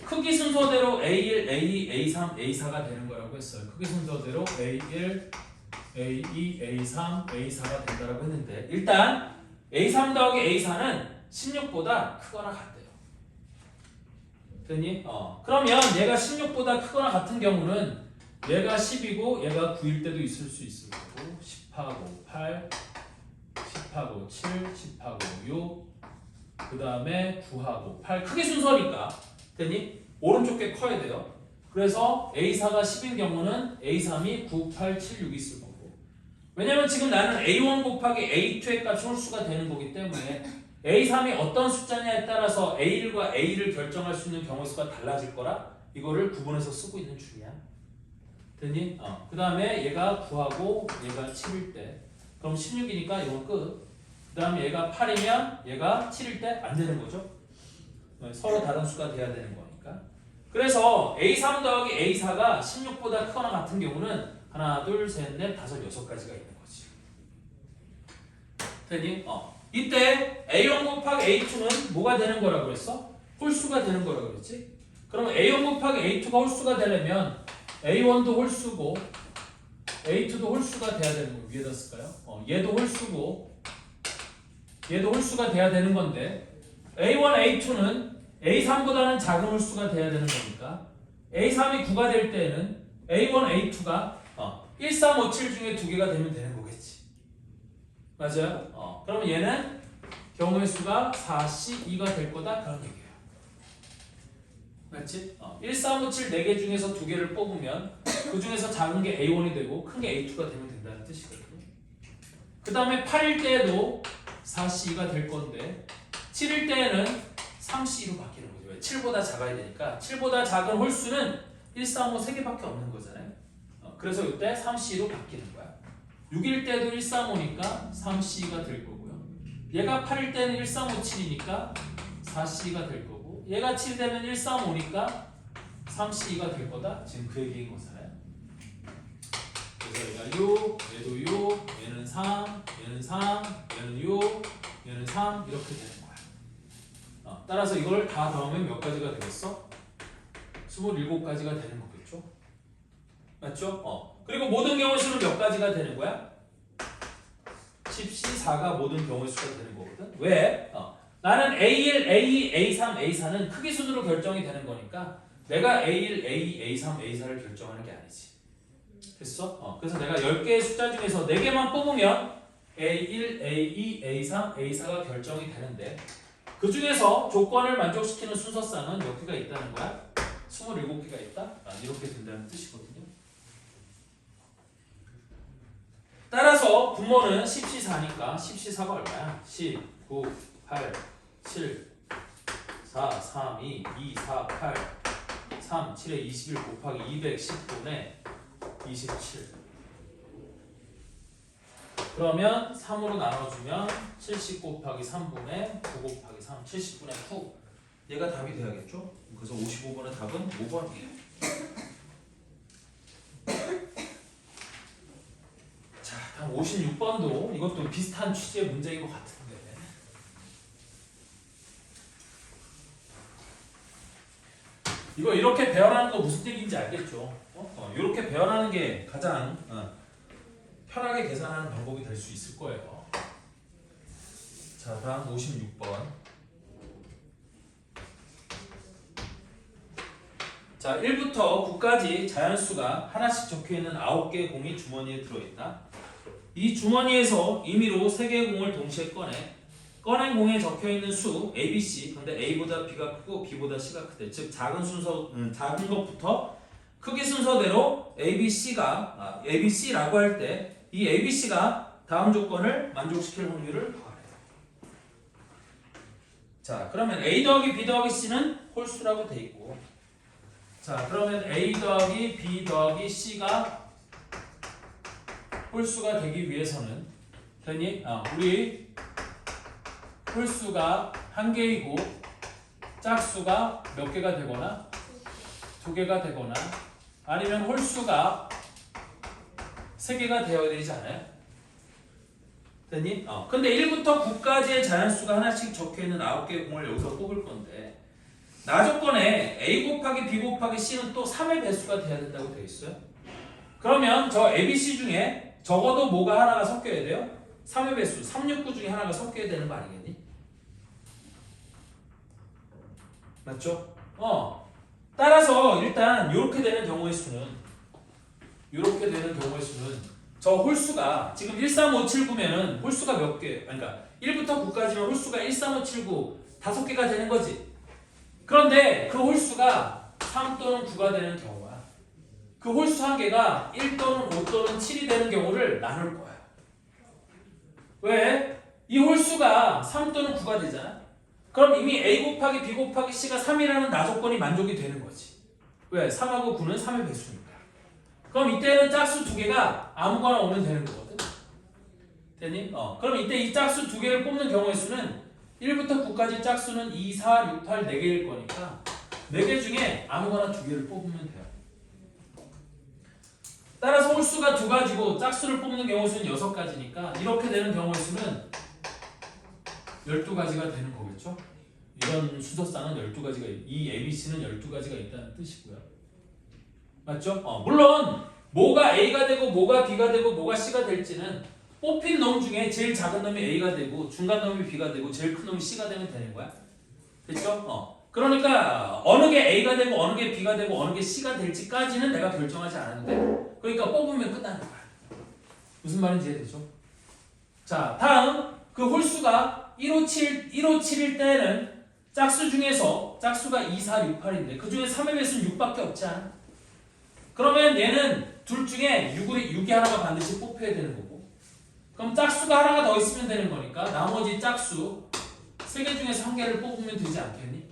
Speaker 1: 크기 순서대로 A1, A2, A3, A4가 되는 거라고 했어요. 크기 순서대로 A1, A2, A3, A4가 된다라고 했는데 일단 A3 더하기 A4는 16보다 크거나 같대요. 됐니? 그러면 얘가 16보다 크거나 같은 경우는 얘가 10이고 얘가 9일 때도 있을 수 있을 거고 10하고 8, 10하고 7, 10하고 6, 그 다음에 9하고 8 크기 순서니까 됐니? 오른쪽 게 커야 돼요. 그래서 A4가 10인 경우는 A3이 9, 8, 7, 6 있을 거고 왜냐면 지금 나는 A1 곱하기 A2의 값이 홀수가 되는 거기 때문에 A3이 어떤 숫자냐에 따라서 A1과 A2를 결정할 수 있는 경우 수가 달라질 거라 이거를 구분해서 쓰고 있는 중이야. 됐니? 그 다음에 얘가 9하고 얘가 7일 때 그럼 16이니까 이건 끝. 그 다음에 얘가 8이면 얘가 7일 때 안 되는 거죠. 서로 다른 수가 돼야 되는 거니까. 그래서 A3 더하기 A4가 16보다 크거나 같은 경우는 하나, 둘, 셋, 넷, 다섯, 6가지가 있는 거지. 됐니? 이때 A1 곱하기 A2는 뭐가 되는 거라고 그랬어? 홀수가 되는 거라고 그랬지? 그럼 A1 곱하기 A2가 홀수가 되려면 A1도 홀수고 A2도 홀수가 돼야 되는 거 위에다 쓸까요? 얘도 홀수고 얘도 홀수가 돼야 되는 건데 A1, A2는 A3보다는 작은 홀수가 돼야 되는 거니까 A3이 9가 될 때에는 A1, A2가 1, 3, 5, 7 중에 두 개가 되면 되는 거겠지. 맞아요? 그러면 얘는 경우의 수가 4C, 2가 될 거다 그런 얘기예요. 맞지? 1, 3, 5, 7 4개 중에서 두 개를 뽑으면 그 중에서 작은 게 A1이 되고 큰 게 A2가 되면 된다는 뜻이거든요. 그 다음에 8일 때에도 4C, 2가 될 건데 7일 때에는 3C2로 바뀌는 거죠. 왜? 7보다 작아야 되니까 7보다 작은 홀수는 1, 3, 5 3개밖에 없는 거잖아요. 그래서 이때 3C로 바뀌는 거야. 6일 때도 1, 3, 5니까 3C가 될 거고요. 얘가 8일 때는 1, 3, 5, 7이니까 4C가 될 거고 얘가 7 되면 1, 3, 5니까 3C가 될 거다. 지금 그 얘기인 거잖아요. 그래서 얘가 6, 얘도 6, 얘는 3, 얘는 3, 얘는 6, 얘는 3 이렇게 되는 거야. 따라서 이걸 다 더하면 몇 가지가 되겠어? 27가지가 되는 거겠죠? 맞죠? 그리고 모든 경우의 수는 몇 가지가 되는 거야? 10C4가 모든 경우의 수가 되는 거거든. 왜? 나는 A1, A2, A3, A4는 크기 순으로 결정이 되는 거니까 내가 A1, A2, A3, A4를 결정하는 게 아니지. 됐어? 그래서 내가 10개의 숫자 중에서 4개만 뽑으면 A1, A2, A3, A4가 결정이 되는데 그 중에서 조건을 만족시키는 순서쌍은 몇 개가 있다는 거야? 27개가 있다? 이렇게 된다는 뜻이거든요. 따라서 분모는 10C4니까 10C4가 얼마야? 10, 9, 8, 7, 4, 3, 2, 2, 4, 8, 3, 7에 21 곱하기 210분의 27. 그러면 3으로 나눠주면 70 곱하기 3분의 9 곱하기 3, 70분의 9. 얘가 답이 돼야겠죠? 그래서 55번의 답은 5번이에요. 자, 다음 56번도 이것도 비슷한 취지의 문제인 것 같은데 이거 이렇게 배열하는 거 무슨 얘기인지 알겠죠? 이렇게 배열하는 게 가장 편하게 계산하는 방법이 될 수 있을 거예요. 자, 다음 56번. 자, 1부터 9까지 자연수가 하나씩 적혀있는 9개의 공이 주머니에 들어있다. 이 주머니에서 임의로 3개의 공을 동시에 꺼낸 공에 적혀있는 수 A, B, C. 근데 A보다 B가 크고 B보다 C가 크대. 즉 작은 작은 것부터 크기 순서대로 A, B, C라고 할 때 이 A, B, C가 다음 조건을 만족시킬 확률을 구하래요. 자, 그러면 A 더하기 B 더하기 C는 홀수라고 돼 있고, 자, 그러면 A 더하기 B 더하기 C가 홀수가 되기 위해서는 됐니? 우리 홀수가 1개이고 짝수가 몇 개가 되거나 2개가 되거나 아니면 홀수가 3개가 되어야 되지 않아요? 됐니? 근데 1부터 9까지의 자연수가 하나씩 적혀있는 9개의 공을 여기서 뽑을 건데 나 조건에 A 곱하기 B 곱하기 C는 또 3의 배수가 돼야 된다고 되어 있어요. 그러면 저 A, B, C 중에 적어도 뭐가 하나가 섞여야 돼요? 3의 배수, 3, 6, 9 중에 하나가 섞여야 되는 거 아니겠니? 맞죠? 따라서 일단 이렇게 되는 경우의 수는 저 홀수가 지금 1, 3, 5, 7, 9면은 홀수가 몇 개? 그러니까 1부터 9까지면 홀수가 1, 3, 5, 7, 9 5개가 되는 거지. 그런데 그 홀수가 3 또는 9가 되는 경우야. 그 홀수 한 개가 1 또는 5 또는 7이 되는 경우를 나눌 거야. 왜? 이 홀수가 3 또는 9가 되잖아. 그럼 이미 A 곱하기 B 곱하기 C가 3이라는 나 조건이 만족이 되는 거지. 왜? 3하고 9는 3의 배수니까. 그럼 이때는 짝수 2개가 아무거나 오면 되는 거거든. 됐니? 그럼 이때 이 짝수 2개를 뽑는 경우의 수는 1부터 9까지 짝수는 2, 4, 6, 8, 4개일 거니까 4개 중에 아무거나 2개를 뽑으면 돼요. 따라서 홀수가 2가지고 짝수를 뽑는 경우의 수는 6가지니까 이렇게 되는 경우의 수는 12가지가 되는 거겠죠? 이런 수소쌍은 12가지가 이 ABC는 12가지가 있다는 뜻이고요. 맞죠? 물론 뭐가 A가 되고 뭐가 B가 되고 뭐가 C가 될지는 뽑힌 놈 중에 제일 작은 놈이 A가 되고 중간 놈이 B가 되고 제일 큰 놈이 C가 되면 되는 거야. 됐죠? 그러니까 어느 게 A가 되고 어느 게 B가 되고 어느 게 C가 될지까지는 내가 결정하지 않았는데 그러니까 뽑으면 끝나는 거야. 무슨 말인지 이해되죠? 자, 다음 그 홀수가 157일 때는 짝수 중에서 짝수가 2, 4, 6, 8인데 그 중에 3의 배수는 6밖에 없지 않아? 그러면 얘는 둘 중에 6이 하나가 반드시 뽑혀야 되는 거고 그럼 짝수가 하나가 더 있으면 되는 거니까 나머지 짝수 3개 중에서 1개를 뽑으면 되지 않겠니?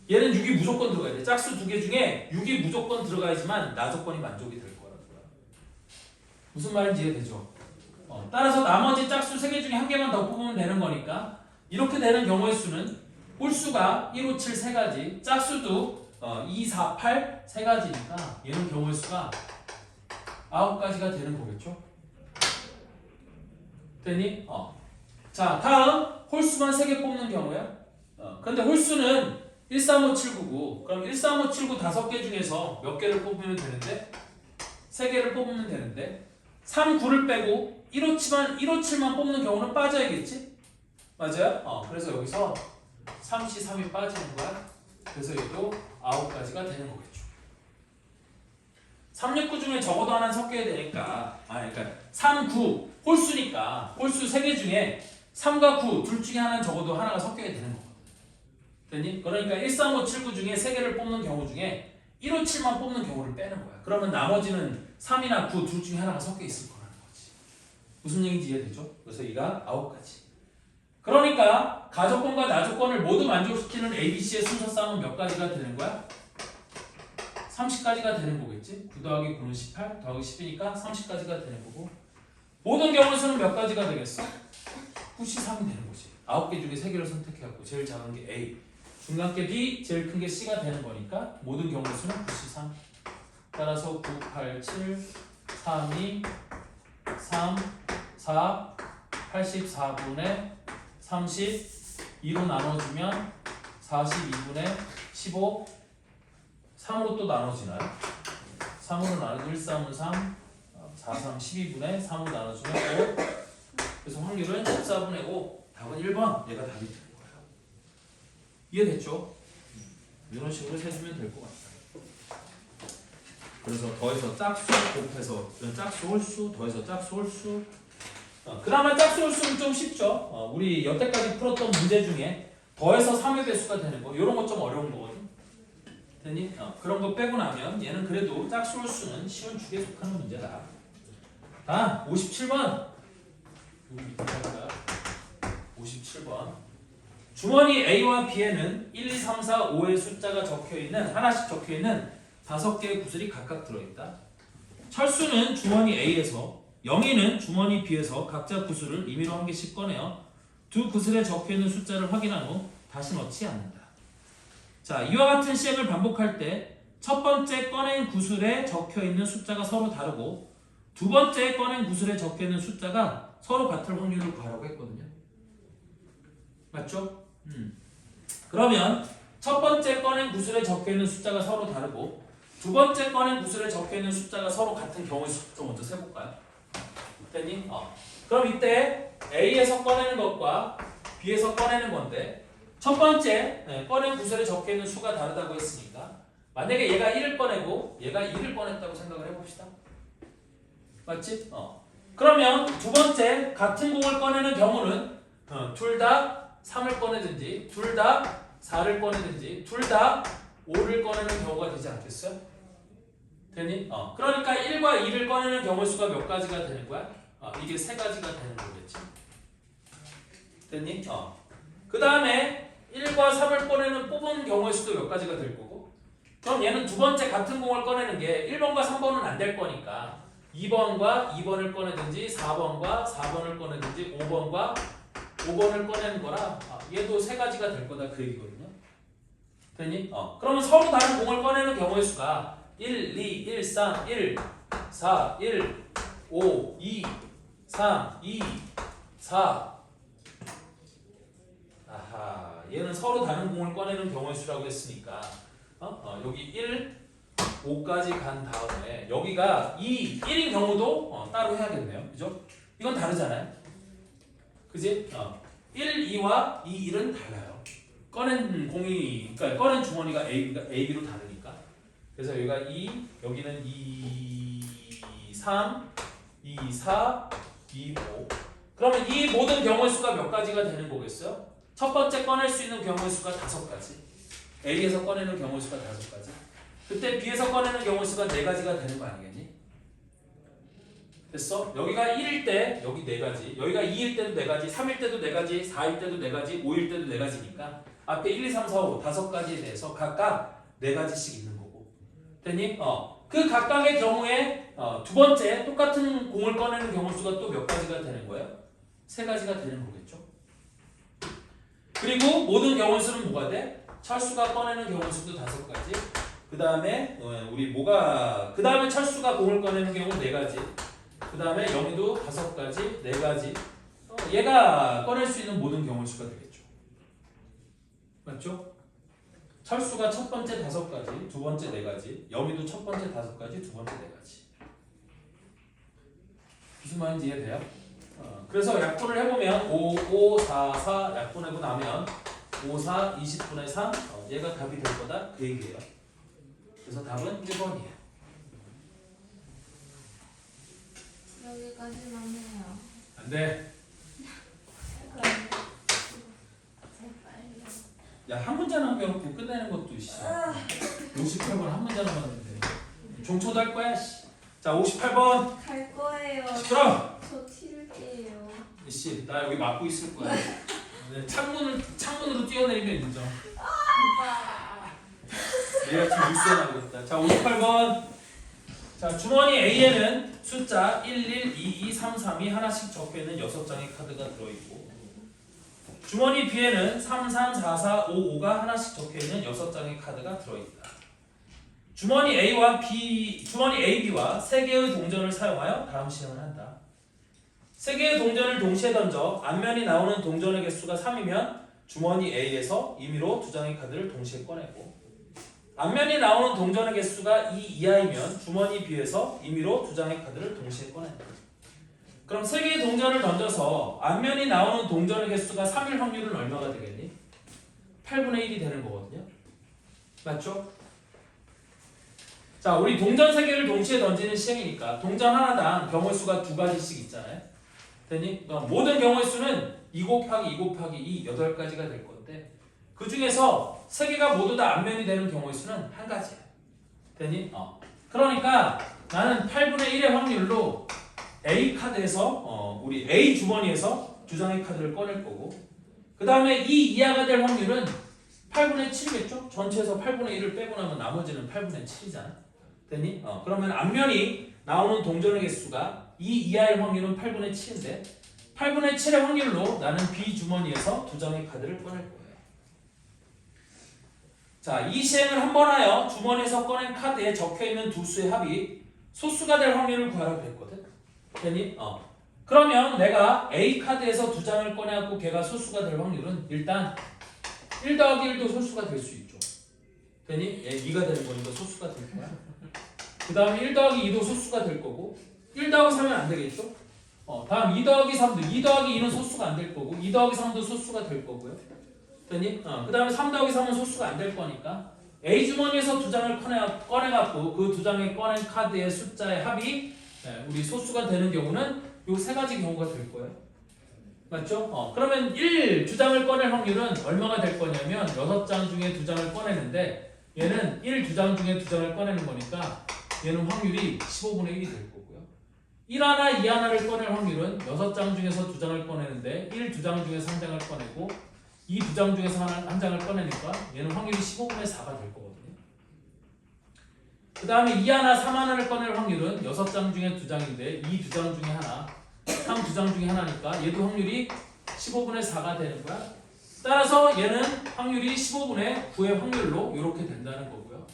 Speaker 1: 얘는 6이 무조건 들어가야 돼. 짝수 2개 중에 6이 무조건 들어가야지만 나조건이 만족이 될 거라고요. 무슨 말인지 이해되죠? 따라서 나머지 짝수 3개 중에 1개만 더 뽑으면 되는 거니까 이렇게 되는 경우의 수는 홀수가 1, 5, 7 3가지 짝수도 2, 4, 8 3가지니까 얘는 경우의 수가 9가지가 되는 거겠죠? 되니? 자, 다음 홀수만 3개 뽑는 경우야. 근데 홀수는 1, 3, 5, 7, 9, 9 그럼 1, 3, 5, 7, 9 5개 중에서 몇 개를 뽑으면 되는데? 3개를 뽑으면 되는데 3, 9를 빼고 1, 5, 7만 뽑는 경우는 빠져야겠지? 맞아요? 그래서 여기서 3시 3이 빠지는 거야. 그래서 얘도 9가지가 되는 거겠죠. 3, 6, 9 중에 적어도 하나는 섞여야 되니까 그러니까 3, 9 홀수니까 홀수 3개 중에 3과 9 둘 중에 하나는 적어도 하나가 섞여야 되는 거거든. 됐니? 그러니까 1, 3, 5, 7, 9 중에 3개를 뽑는 경우 중에 1, 5, 7만 뽑는 경우를 빼는 거야. 그러면 나머지는 3이나 9 둘 중에 하나가 섞여 있을 거라는 거지. 무슨 얘기인지 이해되죠? 그래서 이가 9가지. 그러니까 가조건과 나조건을 모두 만족시키는 ABC의 순서쌍은 몇 가지가 되는 거야? 30가지가 되는 거겠지? 9 더하기 9는 18 더하기 10이니까 30가지가 되는 거고 모든 경우의 수는 몇 가지가 되겠어? 93이 되는 거지. 9개 중에 3개를 선택해갖고 제일 작은 게 A 중간 게 B 제일 큰 게 C가 되는 거니까 모든 경우의 수는 93 따라서 9, 8, 7, 3, 2, 3, 4 84분의 32로 나눠주면 42분의 15 3으로 또 나눠지나요? 3으로 나누면 1, 3은 3 4, 3, 12분의 3으로 나눠주면 5 그래서 확률은 14분의 5 답은 1번 얘가 답이 되는 거예요. 이해됐죠? 이런 식으로 세주면 될 것 같아요. 그래서 더해서 짝수 곱해서 짝수 홀수 더해서 짝수 홀수 그나마 짝수 홀수는 좀 쉽죠. 우리 여태까지 풀었던 문제 중에 더해서 3의 배수가 되는 거 이런 거 좀 어려운 거거든. 됐니? 그런 거 빼고 나면 얘는 그래도 짝수 홀수는 쉬운 축에 속하는 문제다. 다음 57번 여기 밑에 갈까요? 57번 주머니 A와 B에는 1, 2, 3, 4, 5의 숫자가 적혀있는 하나씩 적혀있는 5개의 구슬이 각각 들어있다. 철수는 주머니 A에서 영희는 주머니 B에서 각자 구슬을 임의로 한 개씩 꺼내어 두 구슬에 적혀있는 숫자를 확인한 후 다시 넣지 않는다. 자, 이와 같은 시행을 반복할 때 첫 번째 꺼낸 구슬에 적혀있는 숫자가 서로 다르고 두 번째 꺼낸 구슬에 적혀있는 숫자가 서로 같을 확률을 구하라고 했거든요. 맞죠? 그러면 첫 번째 꺼낸 구슬에 적혀있는 숫자가 서로 다르고 두 번째 꺼낸 구슬에 적혀있는 숫자가 서로 같은 경우의 수부터 먼저 세볼까요? 됐니? 그럼 이때 A에서 꺼내는 것과 B에서 꺼내는 건데 첫 번째 꺼낸 구슬에 적혀있는 수가 다르다고 했으니까 만약에 얘가 1을 꺼내고 얘가 2를 꺼냈다고 생각을 해봅시다. 맞지? 그러면 두 번째 같은 공을 꺼내는 경우는 둘 다 3을 꺼내든지 둘 다 4를 꺼내든지 둘 다 5를 꺼내는 경우가 되지 않겠어요? 되니? 그러니까 1과 2를 꺼내는 경우 수가 몇 가지가 되는 거야? 이게 3가지가 되는 거겠지. 됐니? 그 다음에 1과 3을 꺼내는 뽑은 경우의 수도 몇 가지가 될 거고 그럼 얘는 두 번째 같은 공을 꺼내는 게 1번과 3번은 안 될 거니까 2번과 2번을 꺼내든지 4번과 4번을 꺼내든지 5번과 5번을 꺼내는 거라 얘도 3가지가 될 거다 그 얘기거든요. 됐니? 그러면 서로 다른 공을 꺼내는 경우의 수가 1, 2, 1, 3, 1, 4, 1, 5, 2, 3, 2, 4, 아하, 얘는 서로 다른 공을 꺼내는 경우의 수라고 했으니까 여기 1, 5까지 간 다음에 여기가 1인 경우도 따로 해야겠네요. 그죠? 이건 다르잖아요. 그지? 1, 2와 2, 1은 달라요. 꺼낸 공이, 그러니까 꺼낸 주머니가 A, B로 다르니까. 그래서 여기가 2, 여기는 2, 3, 2, 4, 2, 5. 그러면 이 모든 경우의 수가 몇 가지가 되는 거겠어요? 첫 번째 꺼낼 수 있는 경우의 수가 5가지. A에서 꺼내는 경우의 수가 5가지. 그때 B에서 꺼내는 경우의 수가 4가지가 되는 거 아니겠니? 됐어? 여기가 1일 때 여기 4가지, 여기가 2일 때도 4가지, 3일 때도 4가지, 4일 때도 4가지, 5일 때도 4가지니까 앞에 1, 2, 3, 4, 5 5가지에 대해서 각각 4가지씩 있는 거고. 됐니? 그 각각의 경우에 두 번째 똑같은 공을 꺼내는 경우 수가 또 몇 가지가 되는 거예요? 3가지가 되는 거겠죠. 그리고 모든 경우 수는 뭐가 돼? 철수가 꺼내는 경우 수도 5가지. 그 다음에 그 다음에 철수가 공을 꺼내는 경우 4가지. 그 다음에 영희도 5가지, 4가지. 얘가 꺼낼 수 있는 모든 경우 수가 되겠죠. 맞죠? 철수가 첫 번째 5가지, 두 번째 4가지. 영희도 첫 번째 5가지, 두 번째 4가지. 무슨 말인지 이해돼요? 그래서 약분을 해보면 5, 5, 4, 4 약분하고 나면 5, 4, 20분의 3 얘가 답이 될 거다 그 얘기예요. 그래서 답은 1번이에요.
Speaker 2: 여기까지만 해요.
Speaker 1: 안 돼.
Speaker 2: 제발요.
Speaker 1: 야, 한 문제 남겨놓고 끝내는 것도 있어. 58번 한 문제 남았는데 종초도 할 거야. 씨. 자, 58번
Speaker 2: 갈 거예요.
Speaker 1: 시끄러.
Speaker 2: 저 튈게요.
Speaker 1: 씨, 나 여기 막고 있을 거야. 네, 창문으로 뛰어내리면 인정. 내가 지금 뉴스에 나오겠다. 자, 58번. 자, 주머니 A에는 숫자 1, 1, 2, 2, 3, 3이 하나씩 적혀있는 6장의 카드가 들어있고 주머니 B에는 3, 3, 4, 4, 5, 5가 하나씩 적혀있는 6장의 카드가 들어있다. 주머니 A, B와 3개의 동전을 사용하여 다음 시행을 한다. 3개의 동전을 동시에 던져 앞면이 나오는 동전의 개수가 3이면 주머니 A에서 임의로 2장의 카드를 동시에 꺼내고 앞면이 나오는 동전의 개수가 2 이하이면 주머니 B에서 임의로 2장의 카드를 동시에 꺼낸다. 그럼 3개의 동전을 던져서 앞면이 나오는 동전의 개수가 3일 확률은 얼마가 되겠니? 8분의 1이 되는 거거든요. 맞죠? 자, 우리 동전 3개를 동시에 던지는 시행이니까 동전 하나당 경우의 수가 2가지씩 있잖아요. 되니? 모든 경우의 수는 2 곱하기 2 곱하기 2 8가지가 될 건데 그 중에서 3개가 모두 다 앞면이 되는 경우의 수는 1가지야. 되니? 그러니까 나는 8분의 1의 확률로 A 카드에서 우리 A 주머니에서 2장의 카드를 꺼낼 거고 그 다음에 2 이하가 될 확률은 8분의 7이겠죠? 전체에서 8분의 1을 빼고 나면 나머지는 8분의 7이잖아. 되니? 그러면 앞면이 나오는 동전의 개수가 2 이하의 확률은 8분의 7인데 8분의 7의 확률로 나는 B 주머니에서 2장의 카드를 꺼낼 거예요. 자, 이 시행을 한 번 하여 주머니에서 꺼낸 카드에 적혀있는 두 수의 합이 소수가 될 확률을 구하라고 했거든. 되니? 그러면 내가 A 카드에서 2장을 꺼내갖고 걔가 소수가 될 확률은 일단 1 더하기 1도 소수가 될 수 있죠. 되니? 얘 2가 되는 거니까 소수가 될 거야. 그 다음에 1 더하기 2도 소수가 될 거고 1 더하기 3은 안 되겠죠? 다음 2 더하기 3도 2 더하기 2는 소수가 안 될 거고 2 더하기 3도 소수가 될 거고요. 되니? 그 다음에 3 더하기 3은 소수가 안 될 거니까 A 주머니에서 2장을 꺼내갖고 그 2장에 꺼낸 카드의 숫자의 합이 우리 소수가 되는 경우는 요 3가지 경우가 될 거예요. 맞죠? 그러면 2장을 꺼낼 확률은 얼마가 될 거냐면 6장 중에 2장을 꺼내는데 얘는 2장 중에 2장을 꺼내는 거니까 얘는 확률이 15분의 1이 될 거고요. 1하나 2하나를 꺼낼 확률은 6장 중에서 2장을 꺼내는데 2장 중에서 1장을 꺼내고 2장 중에서 한 장을 꺼내니까 얘는 확률이 15분의 4가 될 거거든요. 그 다음에 2하나 3하나를 꺼낼 확률은 6장 중에 2장인데 2장 중에 하나 2장 중에 하나니까 얘도 확률이 15분의 4가 되는 거야. 따라서 얘는 확률이 15분의 9의 확률로 이렇게 된다는 거고요.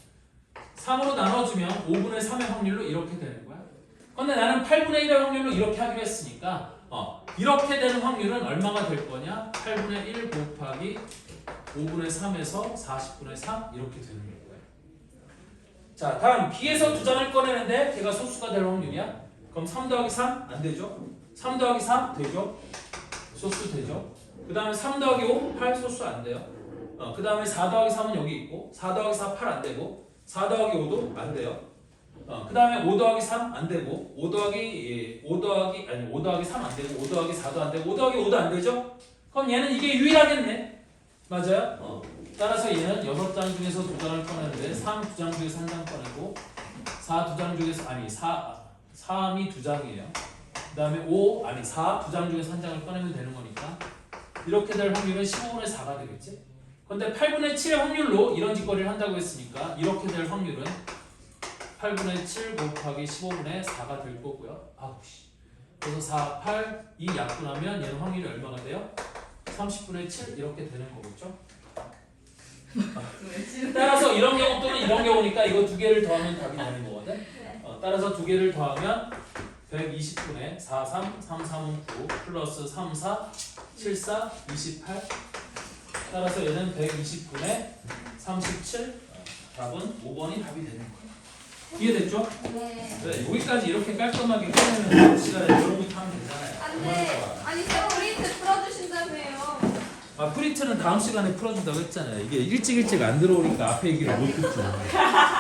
Speaker 1: 3으로 나눠주면 5분의 3의 확률로 이렇게 되는 거야. 근데 나는 8분의 1의 확률로 이렇게 하기로 했으니까 이렇게 되는 확률은 얼마가 될 거냐? 8분의 1 곱하기 5분의 3에서 40분의 3 이렇게 되는 거예요. 자, 다음 B에서 두 장을 꺼내는데 걔가 소수가 될 확률이야? 그럼 3 더하기 3? 안 되죠? 3 더하기 3? 되죠? 소수 되죠? 그 다음에 3 더하기 5? 8 소수 안 돼요. 그 다음에 4 더하기 3은 여기 있고 4 더하기 4 8 안 되고 4 더하기 5도 안 돼요. 그 다음에 5 더하기 3 안 되고 5 더하기 3 안 되고 5 더하기 4도 안 되고 5 더하기 5도 안 되죠? 그럼 얘는 이게 유일하겠네. 맞아요? 따라서 얘는 6장 중에서 2장을 꺼내는데 3 2장 중에서 1장 꺼내고 4 2장 중에서 3이 2장이에요. 그 다음에 4 2장 중에서 1장을 꺼내면 되는 거니까 이렇게 될 확률은 15분의 4가 되겠지? 근데 8분의 7의 확률로 이런 짓거리를 한다고 했으니까 이렇게 될 확률은 8분의 7 곱하기 15분의 4가 될 거고요. 그래서 4, 8, 2 약분하면 얘는 확률이 얼마가 돼요? 30분의 7 이렇게 되는 거겠죠? 따라서 이런 경우 또는 이런 경우니까 이거 두 개를 더하면 답이 나는 거거든. 따라서 두 개를 더하면 120분의 4, 3, 3, 3은 9 플러스 3, 4, 7, 4, 28 따라서 얘는 120분의 37 답은 5번이 답이 되는 거예요. 이해됐죠?
Speaker 2: 네.
Speaker 1: 네, 여기까지 이렇게 깔끔하게 끝내면 다음 시간에 이런 거 하면 되잖아요.
Speaker 2: 안돼. 아니 쌤 프린트 풀어주신다며요.
Speaker 1: 프린트는 다음 시간에 풀어준다고 했잖아요. 이게 일찍 안 들어오니까 앞에 얘기를 못 듣죠.